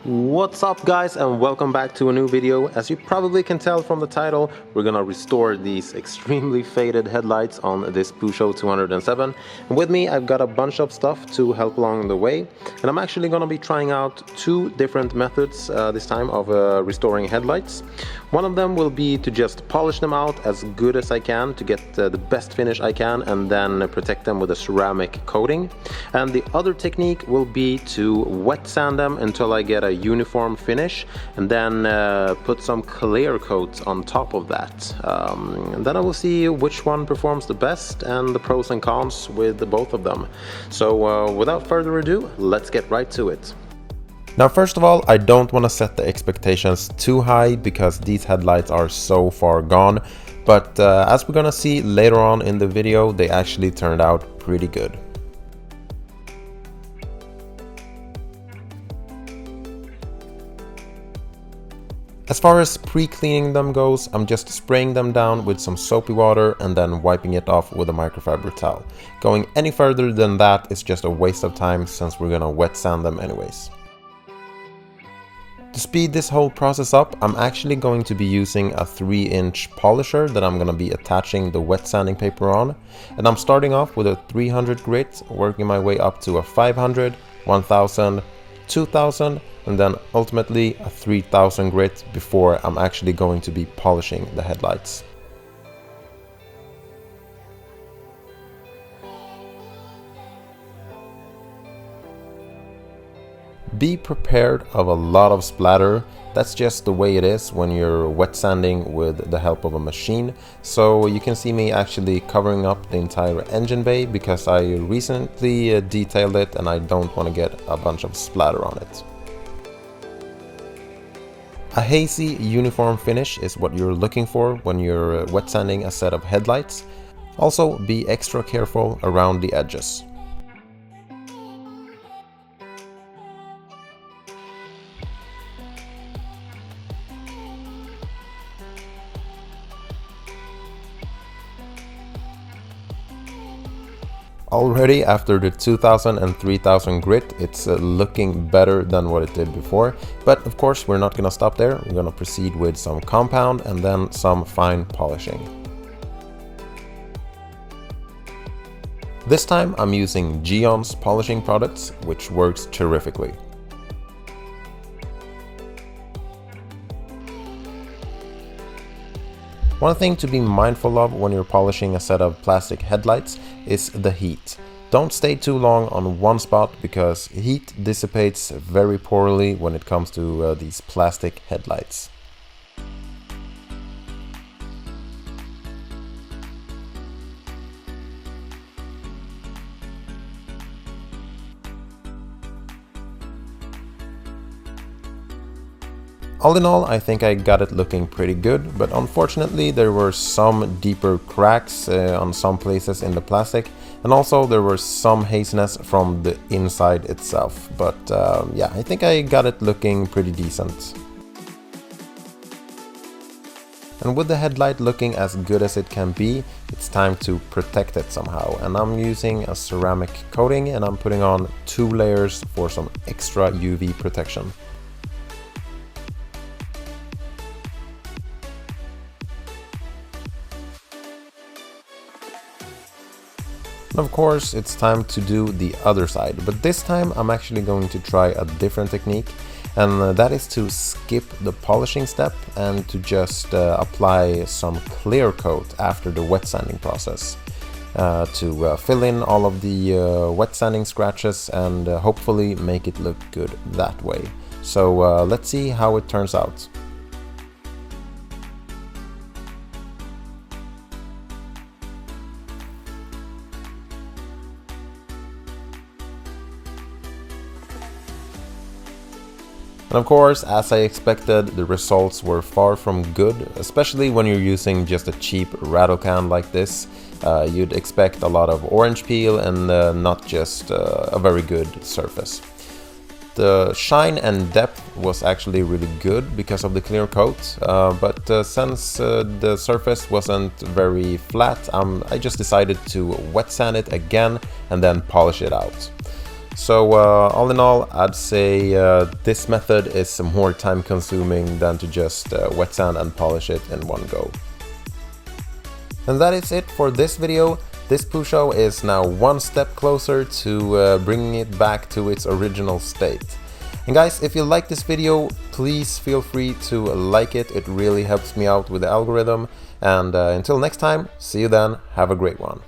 What's up guys, and welcome back to a new video. As you probably can tell from the title, we're gonna restore these extremely faded headlights on this Peugeot 207. And with me I've got a bunch of stuff to help along the way, and I'm actually gonna be trying out two different methods this time of restoring headlights. One of them will be to just polish them out as good as I can to get the best finish I can, and then protect them with a ceramic coating. And the other technique will be to wet sand them until I get a uniform finish, and then put some clear coat on top of that. And then I will see which one performs the best and the pros and cons with both of them. So without further ado, let's get right to it. Now, first of all, I don't want to set the expectations too high because these headlights are so far gone, but as we're gonna see later on in the video, they actually turned out pretty good. As far as pre-cleaning them goes, I'm just spraying them down with some soapy water and then wiping it off with a microfiber towel. Going any further than that is just a waste of time since we're gonna wet sand them anyways. To speed this whole process up, I'm actually going to be using a 3-inch polisher that I'm going to be attaching the wet sanding paper on. And I'm starting off with a 300 grit, working my way up to a 500, 1000, 2000, and then ultimately a 3000 grit before I'm actually going to be polishing the headlights. Be prepared of a lot of splatter. That's just the way it is when you're wet sanding with the help of a machine. So you can see me actually covering up the entire engine bay because I recently detailed it and I don't want to get a bunch of splatter on it. A hazy uniform finish is what you're looking for when you're wet sanding a set of headlights. Also, be extra careful around the edges. Already after the 2000 and 3000 grit, it's looking better than what it did before. But of course, we're not gonna stop there. We're gonna proceed with some compound and then some fine polishing. This time I'm using Geon's polishing products, which works terrifically. One thing to be mindful of when you're polishing a set of plastic headlights is the heat. Don't stay too long on one spot because heat dissipates very poorly when it comes to these plastic headlights. All in all, I think I got it looking pretty good, but unfortunately there were some deeper cracks on some places in the plastic, and also there was some haziness from the inside itself. But yeah, I think I got it looking pretty decent. And with the headlight looking as good as it can be, it's time to protect it somehow. And I'm using a ceramic coating and I'm putting on 2 layers for some extra UV protection. Of course, it's time to do the other side, but this time I'm actually going to try a different technique, and that is to skip the polishing step and to just apply some clear coat after the wet sanding process to fill in all of the wet sanding scratches and hopefully make it look good that way. So let's see how it turns out. And of course, as I expected, the results were far from good, especially when you're using just a cheap rattle can like this. You'd expect a lot of orange peel and not just a very good surface. The shine and depth was actually really good because of the clear coat, but since the surface wasn't very flat, I just decided to wet sand it again and then polish it out. So all in all, I'd say this method is more time consuming than to just wet sand and polish it in one go. And that is it for this video. This Peugeot is now one step closer to bringing it back to its original state. And guys, if you like this video, please feel free to like it. It really helps me out with the algorithm. And until next time, see you then. Have a great one.